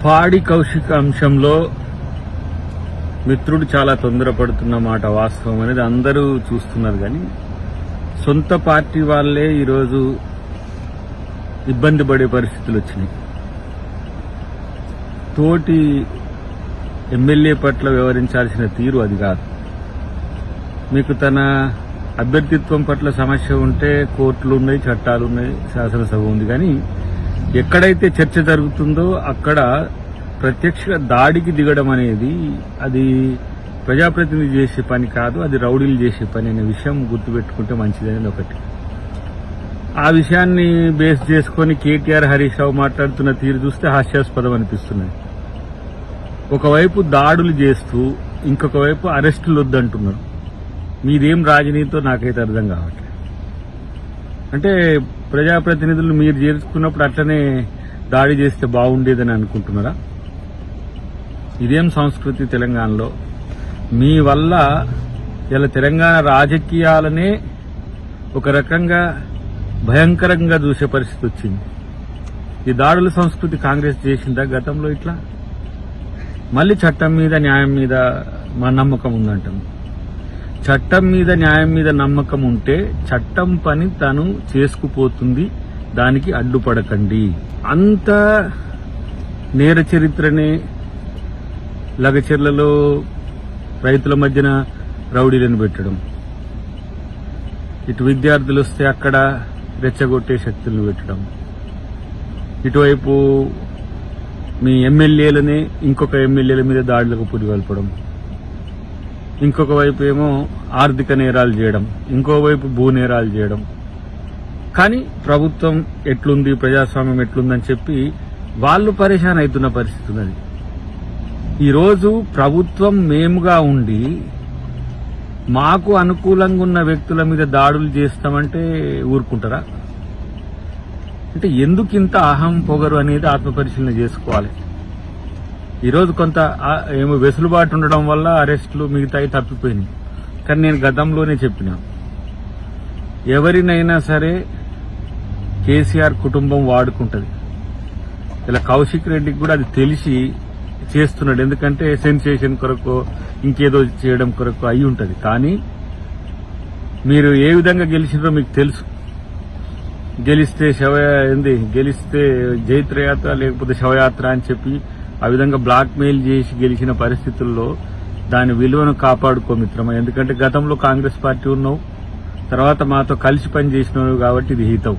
పాడి కౌశిక్ అంశంలో మిత్రుడు చాలా తొందరపడుతున్న మాట వాస్తవం అనేది అందరూ చూస్తున్నారు. కానీ సొంత పార్టీ వాళ్లే ఈరోజు ఇబ్బంది పడే పరిస్థితులు వచ్చినాయి. తోటి ఎమ్మెల్యే పట్ల వ్యవహరించాల్సిన తీరు అది కాదు. మీకు తన అభ్యర్థిత్వం పట్ల సమస్య ఉంటే కోర్టులు ఉన్నాయి, చట్టాలు ఉన్నాయి, శాసనసభ ఉంది. కానీ ఎక్కడైతే చర్చ జరుగుతుందో అక్కడ ప్రత్యక్ష దాడికి దిగడం అనేది అది ప్రజాప్రతినిధి చేసే పని కాదు, అది రౌడీలు చేసే పని అనే విషయం గుర్తుపెట్టుకుంటే మంచిదనేది ఒకటి. ఆ విషయాన్ని బేస్ చేసుకుని కేటీఆర్, హరీష్ రావు మాట్లాడుతున్న తీరు చూస్తే హాస్యాస్పదం అనిపిస్తున్నది. ఒకవైపు దాడులు చేస్తూ ఇంకొక వైపు అరెస్టులు వద్దంటున్నారు. మీదేం రాజనీతితో నాకైతే అర్థం కావట్లేదు. అంటే ప్రజాప్రతినిధులు మీరు చేర్చుకున్నప్పుడు అట్లనే దాడి చేస్తే బాగుండేదని అనుకుంటున్నారా? ఇదేం సంస్కృతి తెలంగాణలో? మీ వల్ల ఇలా తెలంగాణ రాజకీయాలనే ఒక రకంగా భయంకరంగా చూసే పరిస్థితి వచ్చింది. ఈ దాడుల సంస్కృతి కాంగ్రెస్ చేసిందా గతంలో? ఇట్లా మళ్ళీ చట్టం మీద న్యాయం మీద మా నమ్మకం ఉందంటాం. చట్టం మీద న్యాయం మీద నమ్మకం ఉంటే చట్టం పని తను చేసుకుపోతుంది, దానికి అడ్డుపడకండి. అంత నేర చరిత్రనే లగచెర్లలో రైతుల మధ్యన రౌడీలను పెట్టడం, ఇటు విద్యార్థులు వస్తే అక్కడ రెచ్చగొట్టే శక్తులను పెట్టడం, ఇటువైపు మీ ఎమ్మెల్యేలనే ఇంకొక ఎమ్మెల్యేల మీద దాడులకు పురిగొల్పడం, ఇంకొక వైపు ఏమో ఆర్థిక నేరాలు చేయడం, ఇంకోవైపు భూ నేరాలు చేయడం. కానీ ప్రభుత్వం ఎట్లుంది, ప్రజాస్వామ్యం ఎట్లుందని చెప్పి వాళ్ళు పరేషాన్ అవుతున్న పరిస్థితి ఉన్నది. ఈరోజు ప్రభుత్వం మేముగా ఉండి మాకు అనుకూలంగా ఉన్న వ్యక్తుల మీద దాడులు చేస్తామంటే ఊరుకుంటారా? అంటే ఎందుకు ఇంత అహం పొగరు అనేది ఆత్మపరిశీలన చేసుకోవాలి. ఈరోజు కొంత ఏమో వెసులుబాటు ఉండడం వల్ల అరెస్టులు మిగతాయి తప్పిపోయినాయి. కానీ నేను గతంలోనే చెప్పిన, ఎవరినైనా సరే కేసీఆర్ కుటుంబం వాడుకుంటది. ఇలా కౌశిక్ రెడ్డికి కూడా అది తెలిసి చేస్తున్నాడు. ఎందుకంటే సెన్సేషన్ కొరకు ఇంకేదో చేయడం కొరకు అయి ఉంటది. కానీ మీరు ఏ విధంగా గెలిచినారో మీకు తెలుసు. గెలిస్తే గెలిస్తే జైత్రయాత్ర లేకపోతే శవయాత్ర అని చెప్పి ఆ విధంగా బ్లాక్ మెయిల్ చేసి గెలిచిన పరిస్థితుల్లో దాని విలువను కాపాడుకో మిత్రమా. ఎందుకంటే గతంలో కాంగ్రెస్ పార్టీ ఉన్నావు, తర్వాత మాతో కలిసి పనిచేసినావు కాబట్టి ఇది హితవు.